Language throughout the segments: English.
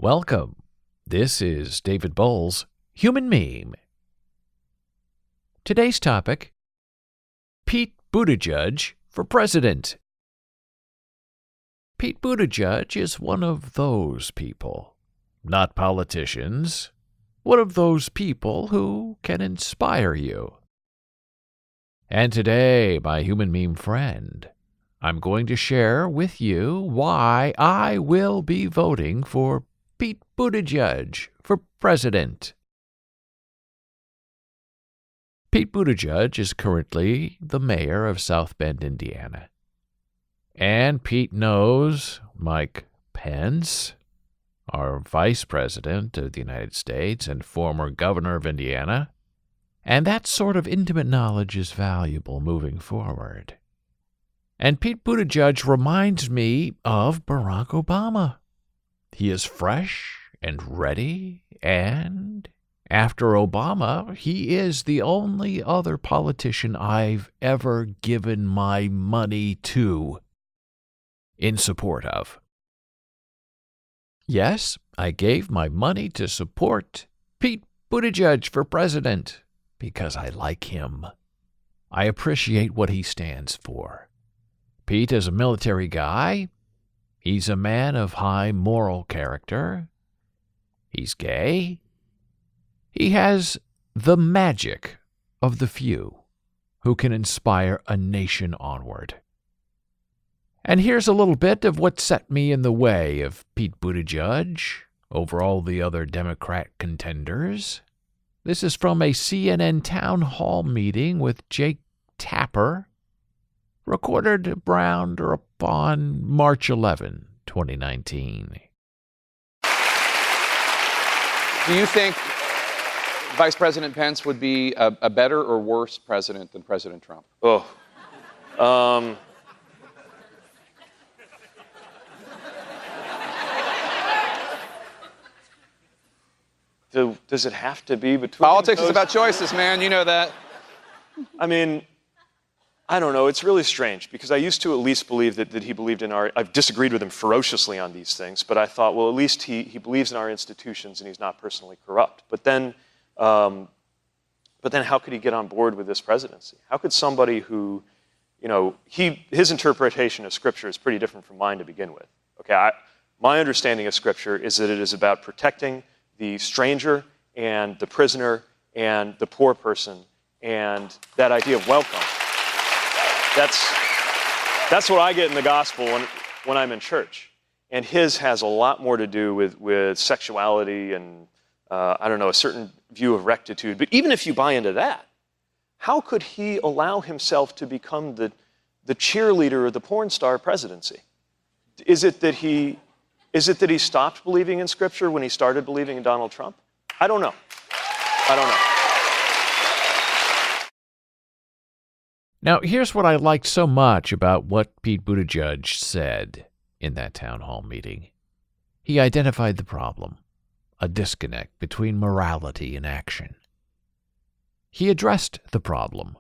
Welcome. This is David Bowles' Human Meme. Today's topic, Pete Buttigieg for president. Pete Buttigieg is one of those people, not politicians, one of those people who can inspire you. And today, my human meme friend, I'm going to share with you why I will be voting for Pete Buttigieg for president. Pete Buttigieg is currently the mayor of South Bend, Indiana. And Pete knows Mike Pence, our vice president of the United States and former governor of Indiana, and that sort of intimate knowledge is valuable moving forward. And Pete Buttigieg reminds me of Barack Obama. He is fresh and ready, and after Obama, he is the only other politician I've ever given my money to in support of. Yes, I gave my money to support Pete Buttigieg for president because I like him. I appreciate what he stands for. Pete is a military guy. He's a man of high moral character. He's gay. He has the magic of the few who can inspire a nation onward. And here's a little bit of what set me in the way of Pete Buttigieg over all the other Democrat contenders. This is from a CNN town hall meeting with Jake Tapper, recorded around or upon March 11, 2019. Do you think Vice President Pence would be a better or worse president than President Trump? Does it have to be between Politics those? is about choices, man. You know that. I mean, I don't know. It's really strange because I used to at least believe that he believed in our... I've disagreed with him ferociously on these things, but I thought, well, at least he believes in our institutions and he's not personally corrupt. But then how could he get on board with this presidency? How could somebody who, his interpretation of Scripture is pretty different from mine to begin with. Okay, my understanding of Scripture is that it is about protecting the stranger and the prisoner and the poor person and that idea of welcome. That's what I get in the gospel when I'm in church. And his has a lot more to do with sexuality and, a certain view of rectitude. But even if you buy into that, how could he allow himself to become the cheerleader of the porn star presidency? Is it that he stopped believing in Scripture when he started believing in Donald Trump? I don't know. Now, here's what I liked so much about what Pete Buttigieg said in that town hall meeting. He identified the problem, a disconnect between morality and action. He addressed the problem.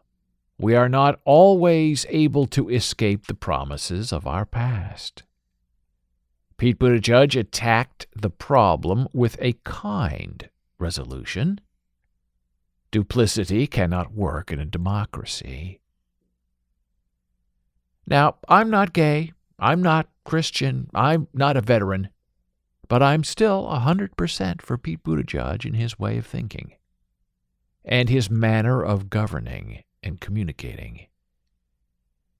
We are not always able to escape the promises of our past. Pete Buttigieg attacked the problem with a kind resolution. Duplicity cannot work in a democracy. Now, I'm not gay, I'm not Christian, I'm not a veteran, but I'm still 100% for Pete Buttigieg in his way of thinking and his manner of governing and communicating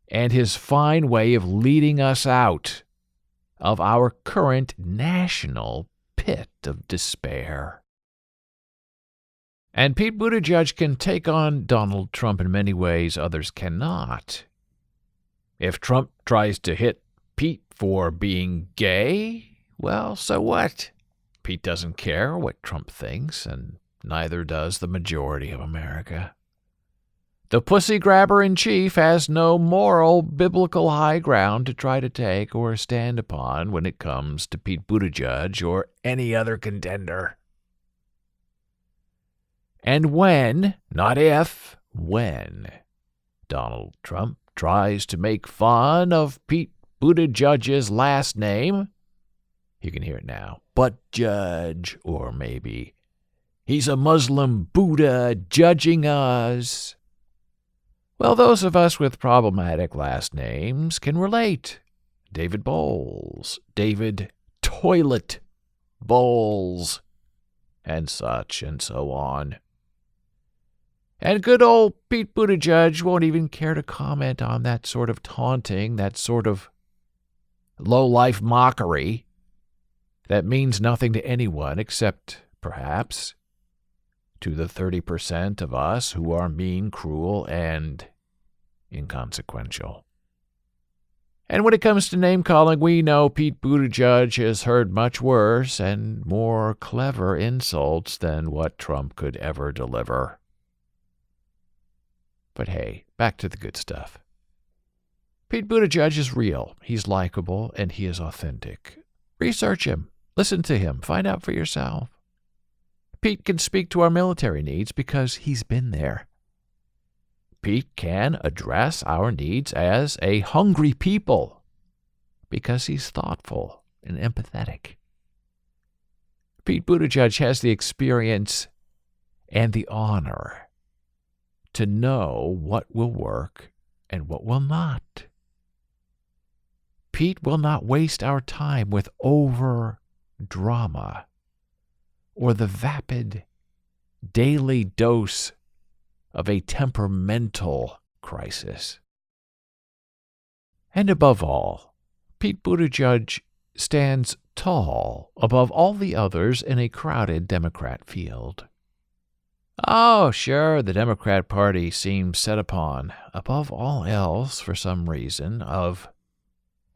and his fine way of leading us out of our current national pit of despair. And Pete Buttigieg can take on Donald Trump in many ways others cannot. If Trump tries to hit Pete for being gay, well, so what? Pete doesn't care what Trump thinks, and neither does the majority of America. The pussy grabber in chief has no moral, biblical high ground to try to take or stand upon when it comes to Pete Buttigieg or any other contender. And when, not if, when, Donald Trump tries to make fun of Pete Buttigieg's last name, You can hear it now. Buttigieg, or maybe he's a Muslim Buddha judging us. Well, those of us with problematic last names can relate. David Bowles, David Toilet Bowles, and such and so on. And good old Pete Buttigieg won't even care to comment on that sort of taunting, that sort of low-life mockery that means nothing to anyone except, perhaps, to the 30% of us who are mean, cruel, and inconsequential. And when it comes to name-calling, we know Pete Buttigieg has heard much worse and more clever insults than what Trump could ever deliver. But hey, back to the good stuff. Pete Buttigieg is real, he's likable, and he is authentic. Research him, listen to him, find out for yourself. Pete can speak to our military needs because he's been there. Pete can address our needs as a hungry people because he's thoughtful and empathetic. Pete Buttigieg has the experience and the honor to know what will work and what will not. Pete will not waste our time with over-drama or the vapid daily dose of a temperamental crisis. And above all, Pete Buttigieg stands tall above all the others in a crowded Democrat field. Oh, sure, the Democrat Party seems set upon, above all else for some reason, of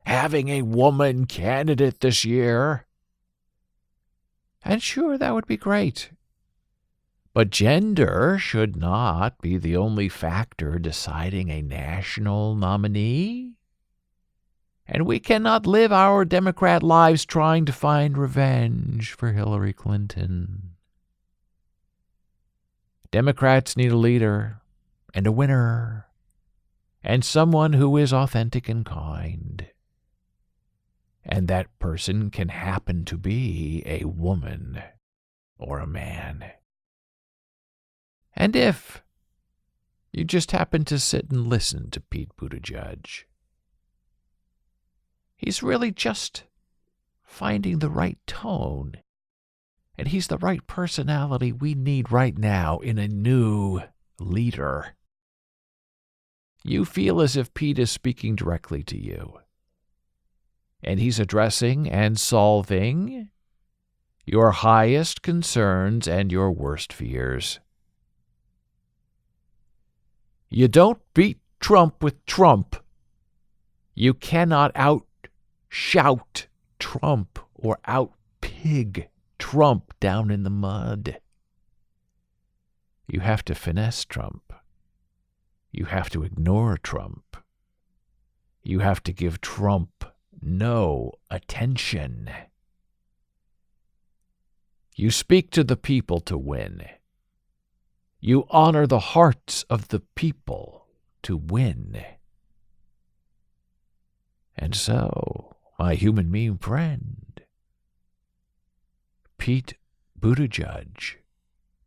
having a woman candidate this year. And sure, that would be great. But gender should not be the only factor deciding a national nominee. And we cannot live our Democrat lives trying to find revenge for Hillary Clinton. Democrats need a leader and a winner and someone who is authentic and kind. And that person can happen to be a woman or a man. And if you just happen to sit and listen to Pete Buttigieg, he's really just finding the right tone, and he's the right personality we need right now in a new leader. You feel as if Pete is speaking directly to you, and he's addressing and solving your highest concerns and your worst fears. You don't beat Trump with Trump. You cannot out-shout Trump or out-pig Trump down in the mud. You have to finesse Trump. You have to ignore Trump. You have to give Trump no attention. You speak to the people to win. You honor the hearts of the people to win. And so, my human meme friend, Pete Buttigieg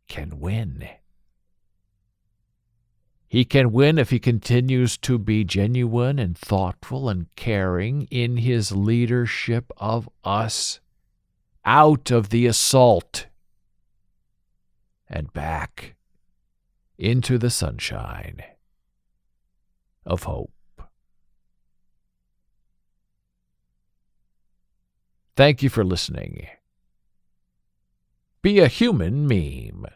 can win. He can win if he continues to be genuine and thoughtful and caring in his leadership of us out of the assault and back into the sunshine of hope. Thank you for listening. Be a human meme.